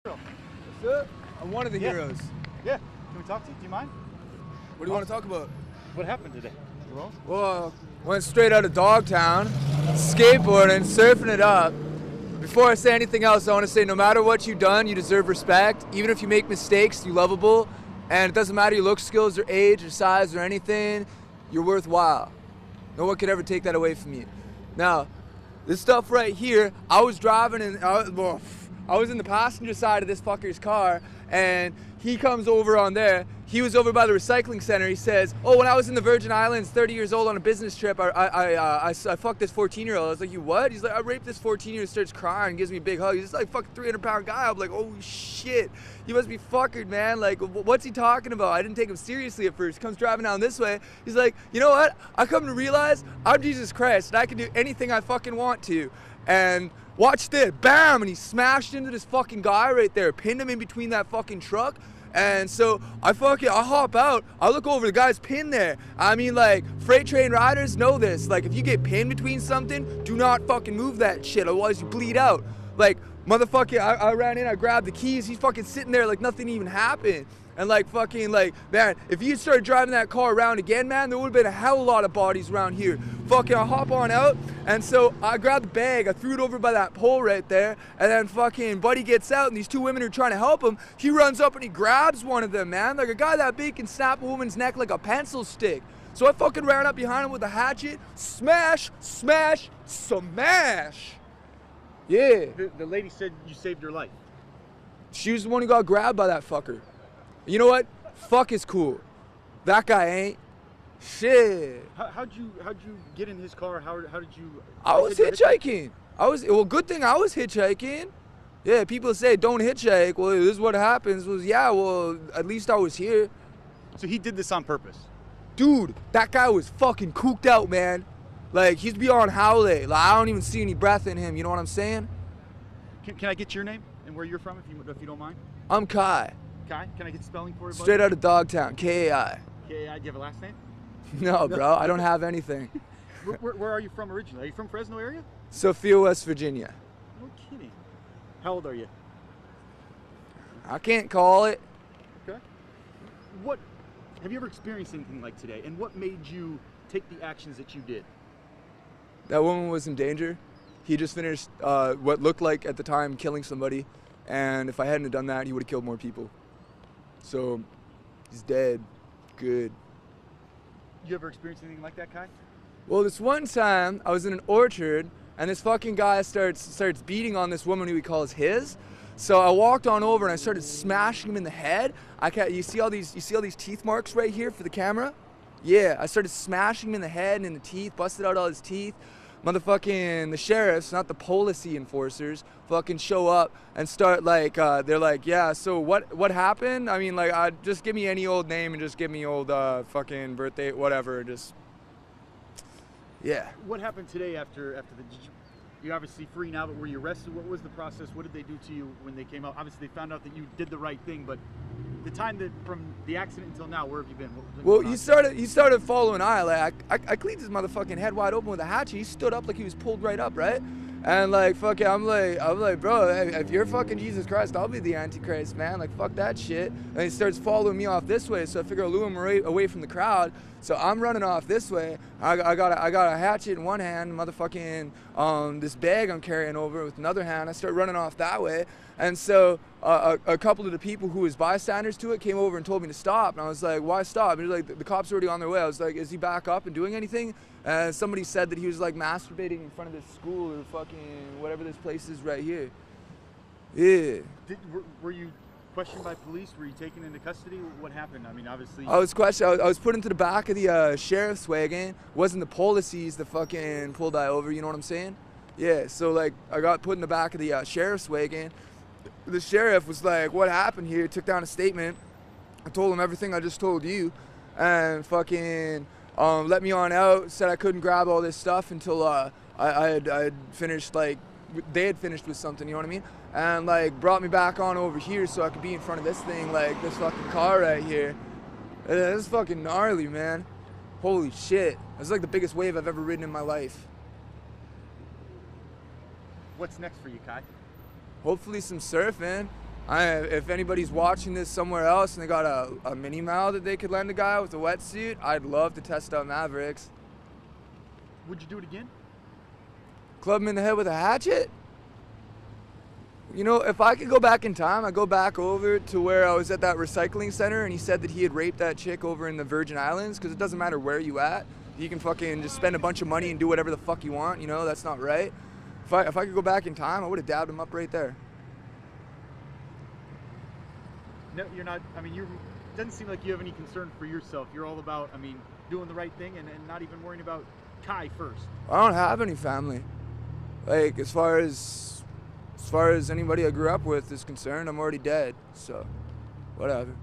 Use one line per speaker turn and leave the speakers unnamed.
What's up? I'm one of the heroes.
Yeah. Can we talk to you? Do you mind?
What do you want to talk about?
What happened today?
Well, went straight out of Dogtown, skateboarding, surfing it up. Before I say anything else, I want to say no matter what you've done, you deserve respect. Even if you make mistakes, you're lovable. And it doesn't matter your look, skills, or age, or size, or anything, you're worthwhile. No one could ever take that away from you. Now, this stuff right here, I was driving and I was in the passenger side of this fucker's car, and he comes over on there. He was over by the recycling center. He says, "Oh, when I was in the Virgin Islands, 30 years old on a business trip, I fucked this 14-year-old." I was like, "You what?" He's like, "I raped this 14-year-old." Starts crying, gives me a big hug. He's like fucking 300-pound guy. I'm like, "Oh shit, you must be fuckered, man. Like, what's he talking about?" I didn't take him seriously at first. Comes driving down this way. He's like, "You know what? I come to realize I'm Jesus Christ, and I can do anything I fucking want to." And watch this, bam, and he smashed into this fucking guy right there, pinned him in between that fucking truck. And so I hop out, I look over, the guy's pinned there. I mean, like, freight train riders know this. Like, if you get pinned between something, do not fucking move that shit, otherwise you bleed out. Like, motherfucker, I ran in, I grabbed the keys, he's fucking sitting there like nothing even happened. And like fucking like, man, if you started driving that car around again, man, there would have been a hell of a lot of bodies around here. Fucking I hop on out, and so I grabbed the bag, I threw it over by that pole right there, and then fucking buddy gets out, and these two women are trying to help him. He runs up and he grabs one of them, man. Like a guy that big can snap a woman's neck like a pencil stick. So I fucking ran up behind him with a hatchet, smash, smash, smash. Yeah.
The lady said you saved her life.
She was the one who got grabbed by that fucker. You know what? Fuck is cool. That guy ain't. Shit.
How'd you get in his car? How did you?
I was hitchhiking. Well, good thing I was hitchhiking. Yeah, people say don't hitchhike. Well, this is what happens. Yeah, well, at least I was here.
So he did this on purpose?
Dude, that guy was fucking cooked out, man. Like, he's beyond howley. Like, I don't even see any breath in him. You know what I'm saying?
Can I get your name and where you're from, if you don't mind?
I'm Kai.
Kai? Can I get spelling for you, buddy?
Straight out of Dogtown, K-A-I.
K-A-I, do you have a last name?
No, bro, I don't have anything.
Where are you from originally? Are you from Fresno area?
Sophia, West Virginia.
No kidding. How old are you?
I can't call it.
Okay. Have you ever experienced anything like today? And what made you take the actions that you did?
That woman was in danger. He just finished what looked like at the time killing somebody. And if I hadn't have done that, he would have killed more people. So, he's dead. Good.
You ever experienced anything like that, Kai?
Well, this one time, I was in an orchard, and this fucking guy starts beating on this woman who he calls his. So I walked on over and I started smashing him in the head. You see all these teeth marks right here for the camera? Yeah, I started smashing him in the head and in the teeth, busted out all his teeth. Motherfucking the sheriffs, not the policy enforcers, fucking show up and start like, they're like, yeah, so what happened? I mean, like, just give me any old name and just give me old fucking birthday, whatever, just, yeah.
What happened today after you're obviously free now, but were you arrested? What was the process? What did they do to you when they came out? Obviously, they found out that you did the right thing, but the time that from the accident until now, where have you been?
Well, he started following I cleaned his motherfucking head wide open with a hatchet. He stood up like he was pulled right up, right? And like, fucking, I'm like, bro, if you're fucking Jesus Christ, I'll be the Antichrist, man. Like, fuck that shit. And he starts following me off this way, so I figure I'll lure him away from the crowd. So I'm running off this way. I got a hatchet in one hand, motherfucking this bag I'm carrying over with another hand. I start running off that way. And so a couple of the people who was bystanders to it came over and told me to stop. And I was like, why stop? And he was like, the cops are already on their way. I was like, is he back up and doing anything? And somebody said that he was like masturbating in front of this school or fucking whatever this place is right here. Yeah.
Were you questioned by police? Were you taken into custody? What happened? I mean, obviously.
I was questioned. I was put into the back of the sheriff's wagon. It wasn't the policies that fucking pulled I over. You know what I'm saying? Yeah. So like, I got put in the back of the sheriff's wagon. The sheriff was like, "What happened here?" Took down a statement. I told him everything I just told you, and fucking let me on out. Said I couldn't grab all this stuff until I had finished, like they had finished with something. You know what I mean? And like brought me back on over here so I could be in front of this thing, like this fucking car right here. This is fucking gnarly, man. Holy shit! It's like the biggest wave I've ever ridden in my life.
What's next for you, Kai?
Hopefully some surfing. If anybody's watching this somewhere else and they got a mini Mal that they could lend a guy with a wetsuit, I'd love to test out Mavericks.
Would you do it again?
Club him in the head with a hatchet? You know, if I could go back in time, I'd go back over to where I was at that recycling center and he said that he had raped that chick over in the Virgin Islands, because it doesn't matter where you at. You can fucking just spend a bunch of money and do whatever the fuck you want, you know? That's not right. If I could go back in time, I would have dabbed him up right there.
No, you're not. I mean, it doesn't seem like you have any concern for yourself. You're all about, I mean, doing the right thing and not even worrying about Kai first.
I don't have any family. Like, as far as anybody I grew up with is concerned, I'm already dead. So, whatever.